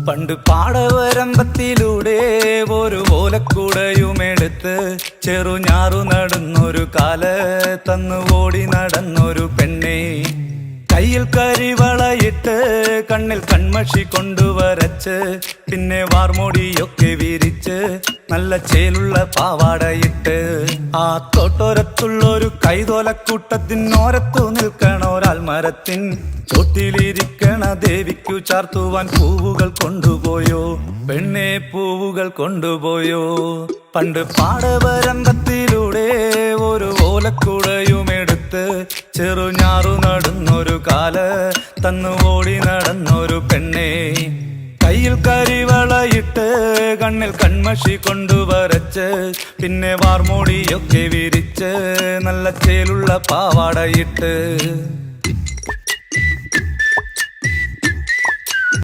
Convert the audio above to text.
പണ്ട് പാടവരമ്പത്തിലൂടെ ഒരു ഓലക്കുടയുമെടുത്ത് ചെറുഞാറു നടന്നൊരു കാല തന്നു ഓടി നടന്നൊരു പെണ്ണെ. കയ്യിൽ കരിവളയിട്ട് കണ്ണിൽ കൺമഷി കൊണ്ടുവരച്ച് പിന്നെ വാർമോടിയൊക്കെ വിരിച്ച് നല്ല ചേലുള്ള പാവാടയിട്ട് ആ തോട്ടോരത്തുള്ളൊരു കൈതോലക്കൂട്ടത്തിനോരത്തു നിൽക്കണൊരാൽമരത്തിൻ ചോട്ടിലിരിക്കണ ദേവിക്കു ചാർത്തുവാൻ പൂവുകൾ കൊണ്ടുപോയോ പെണ്ണെ, പൂവുകൾ കൊണ്ടുപോയോ. പണ്ട് പാടവരമ്പത്തിലൂടെ ഒരു ഓലക്കുടയുമെടുത്ത് ചെറുഞാറു നടന്നൊരു കാല തന്നു ഓടി നടന്നൊരു പെണ്ണെ. കയ്യിൽ കരിവളയിട്ട് കണ്ണിൽ കൺമഷി കൊണ്ടുവരച്ച് പിന്നെ വാർമോടിയൊക്കെ വിരിച്ച് നല്ല ചേലുള്ള പാവാടയിട്ട്